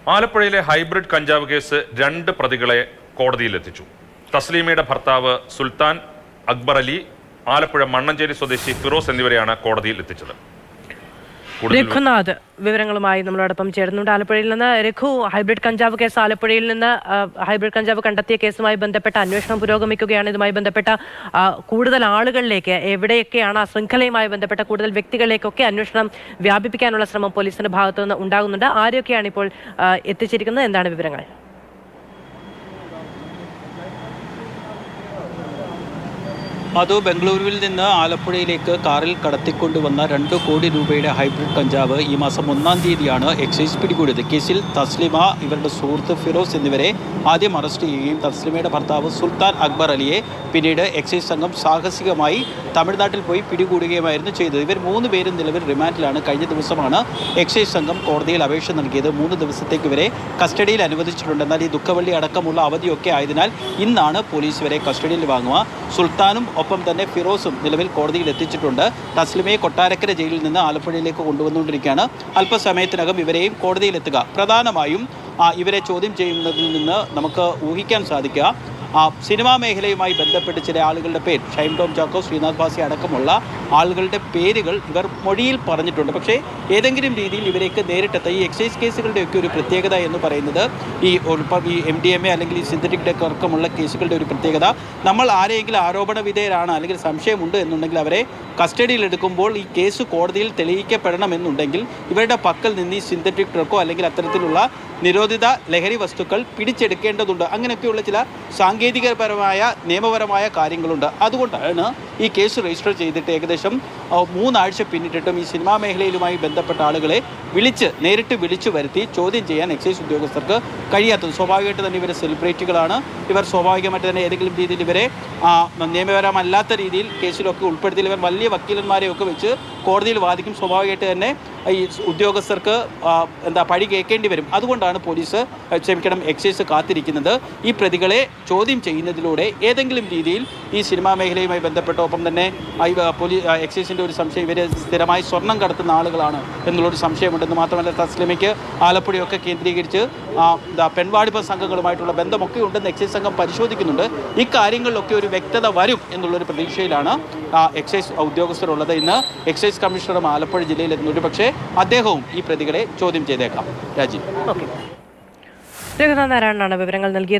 ആലപ്പുഴയിലെ ഹൈബ്രിഡ് കഞ്ചാവ് കേസ് 2 പ്രതികളെ കോടതിയിലെത്തിച്ചു. തസ്ലീമയുടെ ഭർത്താവ് സുൽത്താൻ അക്ബർ അലി, ആലപ്പുഴ മണ്ണഞ്ചേരി സ്വദേശി ഫിറോസ് എന്നിവരെയാണ് കോടതിയിൽ എത്തിച്ചത്. രഘുനാഥ് വിവരങ്ങളുമായി നമ്മളോടൊപ്പം ചേരുന്നുണ്ട്. ആലപ്പുഴയിൽ നിന്ന് രഘു, ഹൈബ്രിഡ് കഞ്ചാവ് കേസ് ആലപ്പുഴയിൽ നിന്ന് ഹൈബ്രിഡ് കഞ്ചാവ് കണ്ടെത്തിയ കേസുമായി ബന്ധപ്പെട്ട അന്വേഷണം പുരോഗമിക്കുകയാണ്. ഇതുമായി ബന്ധപ്പെട്ട കൂടുതൽ ആളുകളിലേക്ക്, എവിടെയൊക്കെയാണ് ആ ശൃംഖലയുമായി ബന്ധപ്പെട്ട കൂടുതൽ വ്യക്തികളിലേക്കൊക്കെ അന്വേഷണം വ്യാപിപ്പിക്കാനുള്ള ശ്രമം പോലീസിന്റെ ഭാഗത്തു നിന്ന് ഉണ്ടാകുന്നുണ്ട്. ആരൊക്കെയാണ് ഇപ്പോൾ എത്തിച്ചിരിക്കുന്നത്? എന്താണ് വിവരങ്ങൾ? അത് ബംഗളൂരുവിൽ നിന്ന് ആലപ്പുഴയിലേക്ക് കാറിൽ കടത്തിക്കൊണ്ടുവന്ന 2 കോടി രൂപയുടെ ഹൈബ്രിഡ് കഞ്ചാവ് ഈ മാസം 1-ാം തീയതിയാണ് എക്സൈസ് പിടികൂടിയത്. കേസിൽ തസ്ലിമ, ഇവരുടെ സുഹൃത്ത് ഫിറോസ് എന്നിവരെ ആദ്യം അറസ്റ്റ് ചെയ്യുകയും തസ്ലിമയുടെ ഭർത്താവ് സുൽത്താൻ അക്ബർ അലിയെ പിന്നീട് എക്സൈസ് സംഘം സാഹസികമായി തമിഴ്നാട്ടിൽ പോയി പിടികൂടുകയുമായിരുന്നു ചെയ്തത്. ഇവർ 3 പേരും നിലവിൽ റിമാൻഡിലാണ്. കഴിഞ്ഞ ദിവസമാണ് എക്സൈസ് സംഘം കോടതിയിൽ അപേക്ഷ നൽകിയത്. 3 ദിവസത്തേക്ക് ഇവരെ കസ്റ്റഡിയിൽ അനുവദിച്ചിട്ടുണ്ട്. എന്നാൽ ഈ ദുഃഖവെള്ളി അടക്കമുള്ള അവധിയൊക്കെ ആയതിനാൽ ഇന്നാണ് പോലീസ് ഇവരെ കസ്റ്റഡിയിൽ വാങ്ങുക. സുൽത്താനും ഒപ്പം തന്നെ ഫിറോസും നിലവിൽ കോടതിയിൽ എത്തിച്ചിട്ടുണ്ട്. തസ്ലിമയെ കൊട്ടാരക്കര ജയിലിൽ നിന്ന് ആലപ്പുഴയിലേക്ക് കൊണ്ടുവന്നുകൊണ്ടിരിക്കുകയാണ്. അല്പസമയത്തിനകം ഇവരെയും കോടതിയിലെത്തുക. പ്രധാനമായും ഇവരെ ചോദ്യം ചെയ്യുന്നതിൽ നിന്ന് നമുക്ക് ഊഹിക്കാൻ സാധിക്കുക, സിനിമാ മേഖലയുമായി ബന്ധപ്പെട്ട് ചില ആളുകളുടെ പേര്, ഷൈൻ ടോം ചാക്കോ, ശ്രീനാഥ് ഭാസി അടക്കമുള്ള ആളുകളുടെ പേരുകൾ ഇവർ മൊഴിയിൽ പറഞ്ഞിട്ടുണ്ട്. പക്ഷേ ഏതെങ്കിലും രീതിയിൽ ഇവരേക്ക് നേരിട്ടെത്ത ഈ എക്സൈസ് കേസുകളുടെയൊക്കെ ഒരു പ്രത്യേകത എന്ന് പറയുന്നത് ഈ MDMA അല്ലെങ്കിൽ ഈ സിന്തറ്റിക് ഡ്രഗ് അടക്കമുള്ള കേസുകളുടെ ഒരു പ്രത്യേകത, നമ്മൾ ആരെയെങ്കിലും ആരോപണ വിധേയരാണ് അല്ലെങ്കിൽ സംശയമുണ്ട് എന്നുണ്ടെങ്കിൽ അവരെ കസ്റ്റഡിയിൽ എടുക്കുമ്പോൾ ഈ കേസ് കോടതിയിൽ തെളിയിക്കപ്പെടണമെന്നുണ്ടെങ്കിൽ ഇവരുടെ പക്കൽ നിന്ന് ഈ സിന്തറ്റിക് ഡ്രഗോ അല്ലെങ്കിൽ അത്തരത്തിലുള്ള നിരോധിത ലഹരി വസ്തുക്കൾ പിടിച്ചെടുക്കേണ്ടതുണ്ട്. അങ്ങനെയൊക്കെയുള്ള ചില സാങ്കേതികപരമായ നിയമപരമായ കാര്യങ്ങളുണ്ട്. അതുകൊണ്ടാണ് ഈ കേസ് രജിസ്റ്റർ ചെയ്തിട്ട് ഏകദേശം 3 ആഴ്ച പിന്നിട്ടിട്ടും ഈ സിനിമാ മേഖലയിലുമായി ബന്ധപ്പെട്ട ആളുകളെ നേരിട്ട് വിളിച്ചു വരുത്തി ചോദ്യം ചെയ്യാൻ എക്സൈസ് ഉദ്യോഗസ്ഥർക്ക് കഴിയാത്തത്. സ്വാഭാവികമായിട്ട് തന്നെ ഇവരെ സെലിബ്രിറ്റികളാണ്. ഇവർ സ്വാഭാവികമായിട്ട് തന്നെ ഏതെങ്കിലും രീതിയിൽ ഇവരെ നിയമപരമല്ലാത്ത രീതിയിൽ കേസിലൊക്കെ ഉൾപ്പെടുത്തി ഇവർ വലിയ വക്കീലന്മാരെയൊക്കെ വെച്ച് കോടതിയിൽ വാദിക്കും. സ്വാഭാവികമായിട്ട് തന്നെ ഈ ഉദ്യോഗസ്ഥർക്ക് പഴി കേൾക്കേണ്ടി വരും. അതുകൊണ്ടാണ് എക്സൈസ് കാത്തിരിക്കുന്നത്. ഈ പ്രതികളെ ചോദ്യം ചെയ്യുന്നതിലൂടെ ഏതെങ്കിലും രീതിയിൽ ഈ സിനിമാ മേഖലയുമായി ബന്ധപ്പെട്ട ഒപ്പം തന്നെ എക്സൈസിൻ്റെ ഒരു സംശയം, ഇവർ സ്ഥിരമായി സ്വർണം കടത്തുന്ന ആളുകളാണ് എന്നുള്ളൊരു സംശയമുണ്ടെന്ന് മാത്രമല്ല തസ്ലിമയ്ക്ക് ആലപ്പുഴയൊക്കെ കേന്ദ്രീകരിച്ച് പെൺവാണിഭ സംഘങ്ങളുമായിട്ടുള്ള ബന്ധമൊക്കെ ഉണ്ടെന്ന് എക്സൈസ് സംഘം പരിശോധിക്കുന്നുണ്ട്. ഇക്കാര്യങ്ങളിലൊക്കെ ഒരു വ്യക്തത വരും എന്നുള്ളൊരു പ്രതീക്ഷയിലാണ് എക്സൈസ് ഉദ്യോഗസ്ഥരുള്ളത്. ഇന്ന് എക്സൈസ് കമ്മീഷണറും ആലപ്പുഴ ജില്ലയിൽ എത്തുന്നുണ്ട്. പക്ഷേ അദ്ദേഹവും ഈ പ്രതികളെ ചോദ്യം ചെയ്തേക്കാം. രാജീവ്, രഘുനാഥ് നാരായണനാണ് വിവരങ്ങൾ നൽകിയത്.